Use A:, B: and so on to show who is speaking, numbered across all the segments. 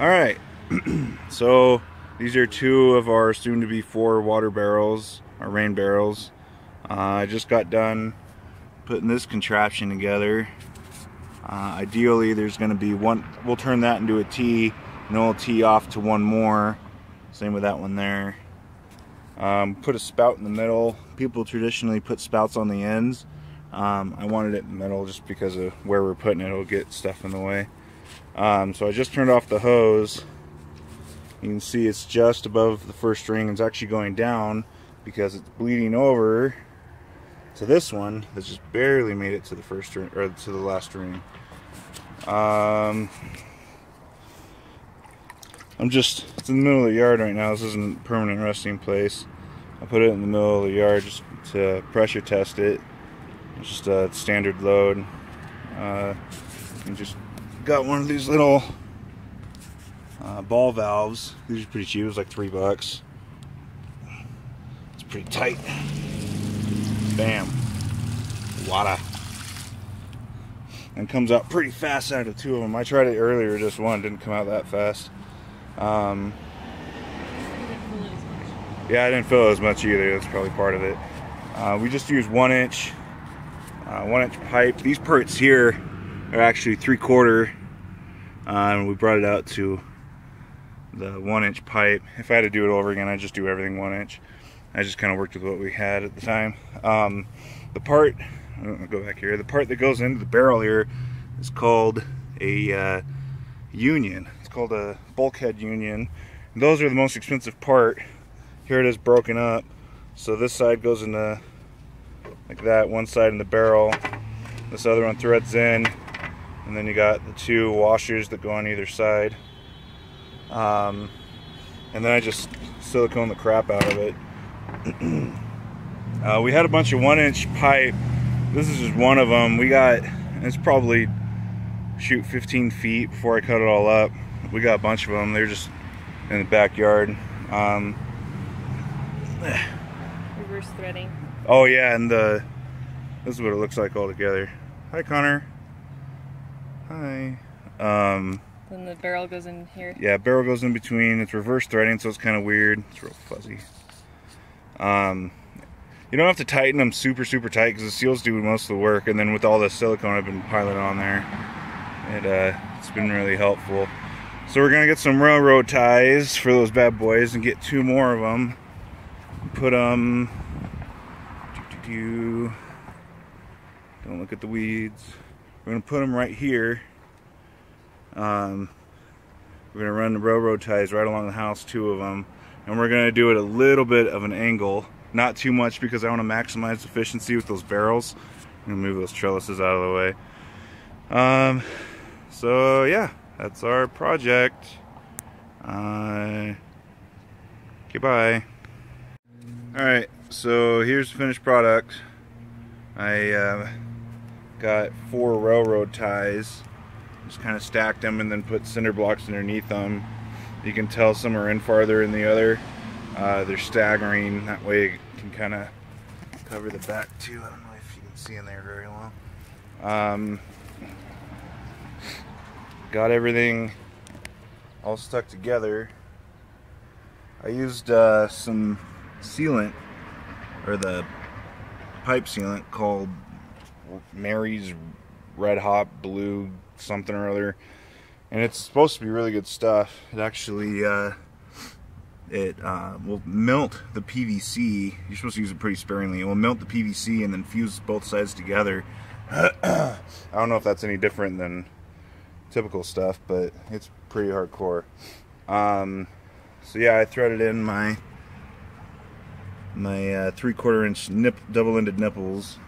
A: Alright, so these are two of our soon-to-be 4 water barrels, our rain barrels. I just got done putting this contraption together. Ideally there's going to be one, we'll turn that into a T, and then we'll tee off to one more. Same with that one there. Put a spout in the middle. People traditionally put spouts on the ends. I wanted it in the middle just because of where we're putting it, it'll get stuff in the way. So I just turned off the hose. You can see it's just above the first ring. It's actually going down because it's bleeding over to this one that just barely made it to the first ring, or to the last ring. It's in the middle of the yard right now. This isn't a permanent resting place. I put it in the middle of the yard just to pressure test it. It's just a standard load. And just got one of these little ball valves. These are pretty cheap. It was like $3. It's pretty tight. Bam. Wada. And comes out pretty fast out of 2 of them. I tried it earlier, just one didn't come out that fast. Yeah, I didn't fill it as much either. That's probably part of it. We just use 1-inch pipe. These parts here are actually 3/4. And we brought it out to the 1-inch pipe. If I had to do it over again, I'd just do everything 1-inch. I just kind of worked with what we had at the time. The part, I'm gonna go back here. The part that goes into the barrel here is called a union. It's called a bulkhead union. And those are the most expensive part. Here it is broken up. So this side goes into like that, one side in the barrel. This other one threads in, and then you got the 2 washers that go on either side. And then I just silicone the crap out of it. We had a bunch of 1-inch pipe. This is just one of them. It's probably, shoot, 15 feet before I cut it all up. We got a bunch of them. They're just in the backyard.
B: Reverse threading.
A: Oh yeah, and this is what it looks like all together. Hi, Connor. Hi.
B: Then the barrel goes in here.
A: Yeah, barrel goes in between. It's reverse threading, so it's kind of weird. It's real fuzzy. You don't have to tighten them super tight because the seals do most of the work, and then with all the silicone I've been piling on there, it's been really helpful. So we're gonna get some railroad ties for those bad boys and get 2 more of them. Put them. Don't look at the weeds. We're gonna put them right here. We're gonna run the railroad ties right along the house, 2 of them, and we're gonna do it a little bit of an angle, not too much because I want to maximize efficiency with those barrels. I'm gonna move those trellises out of the way. So yeah, that's our project. Okay, bye. Alright, so here's the finished product. I got 4 railroad ties. Just kind of stacked them and then put cinder blocks underneath them. You can tell some are in farther than the other. They're staggering, that way you can kind of cover the back too. I don't know if you can see in there very well. Got everything all stuck together. I used some sealant, or the pipe sealant called Mary's Red Hot Blue something or other, and it's supposed to be really good stuff. It actually will melt the PVC. You're supposed to use it pretty sparingly. It will melt the PVC and then fuse both sides together. I don't know if that's any different than typical stuff, but it's pretty hardcore. So yeah, I threaded in my 3/4 inch double-ended nipples.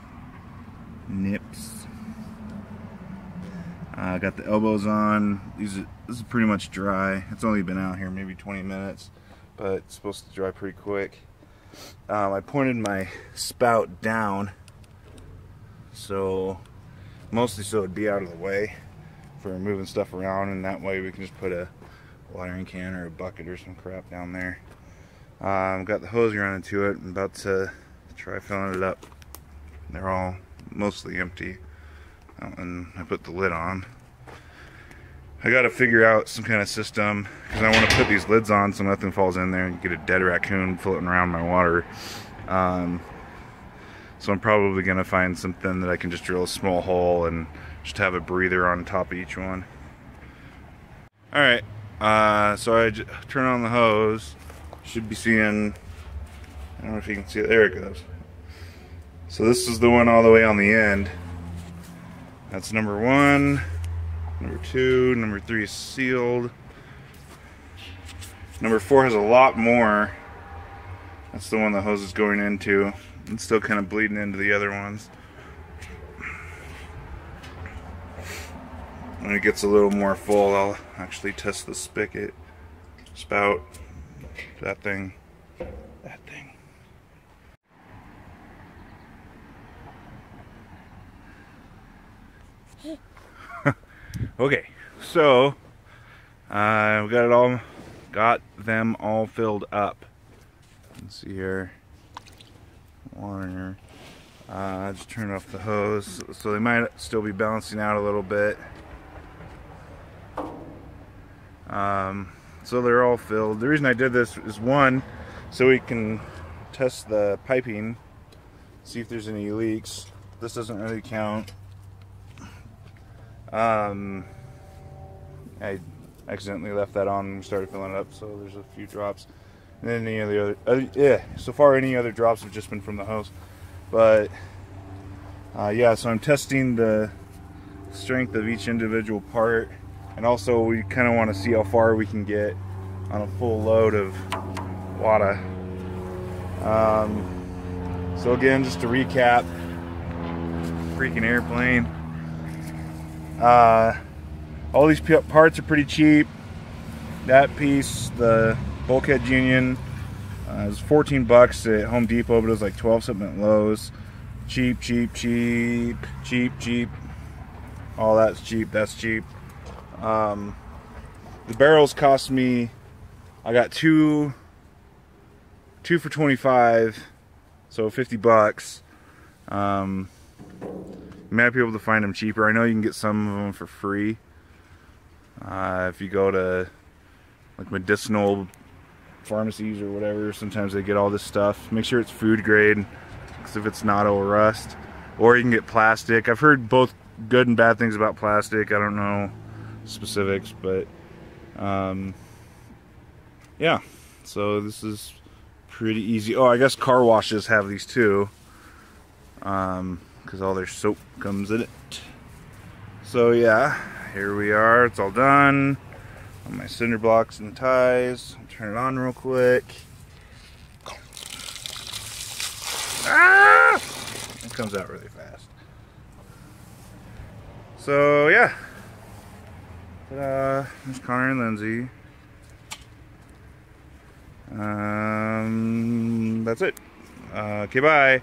A: Got the elbows on. This is pretty much dry. It's only been out here maybe 20 minutes, but it's supposed to dry pretty quick. I pointed my spout down, mostly so it'd be out of the way for moving stuff around, and that way we can just put a watering can or a bucket or some crap down there. Got the hose running to it. I'm about to try filling it up. They're all mostly empty. And I put the lid on. I gotta figure out some kind of system because I want to put these lids on so nothing falls in there and get a dead raccoon floating around my water. So I'm probably gonna find something that I can just drill a small hole and just have a breather on top of each one. Alright, so I turn on the hose. Should be seeing, I don't know if you can see it, there it goes. So this is the one all the way on the end. That's number 1, number 2, number 3 is sealed. Number 4 has a lot more. That's the one the hose is going into. It's still kind of bleeding into the other ones. When it gets a little more full, I'll actually test the spigot, spout, that thing. Okay, so we got them all filled up. Let's see here, water. Just turn off the hose, so they might still be balancing out a little bit. So they're all filled. The reason I did this is, one, so we can test the piping, see if there's any leaks. This doesn't really count. I accidentally left that on and started filling it up, so there's a few drops. And then any of the other, so far any other drops have just been from the hose. But yeah, so I'm testing the strength of each individual part, and also we kind of want to see how far we can get on a full load of water. So again, just to recap, freaking airplane. All these parts are pretty cheap. That piece, the bulkhead union, is 14 bucks at Home Depot, but it was like 12 something at Lowe's. Cheap, cheap, cheap, cheap, cheap. All that's cheap, that's cheap. The barrels cost me, I got two for 25, so 50 bucks. You might be able to find them cheaper. I know you can get some of them for free. If you go to like medicinal pharmacies or whatever, sometimes they get all this stuff. Make sure it's food grade, because if it's not, it'll rust. Or you can get plastic. I've heard both good and bad things about plastic. I don't know specifics, but yeah. So this is pretty easy. Oh, I guess car washes have these too, because all their soap comes in it. So yeah, here we are. It's all done. On my cinder blocks and ties. I'll turn it on real quick. Ah! It comes out really fast. So yeah, there's Connor and Lindsay. That's it. Okay, bye.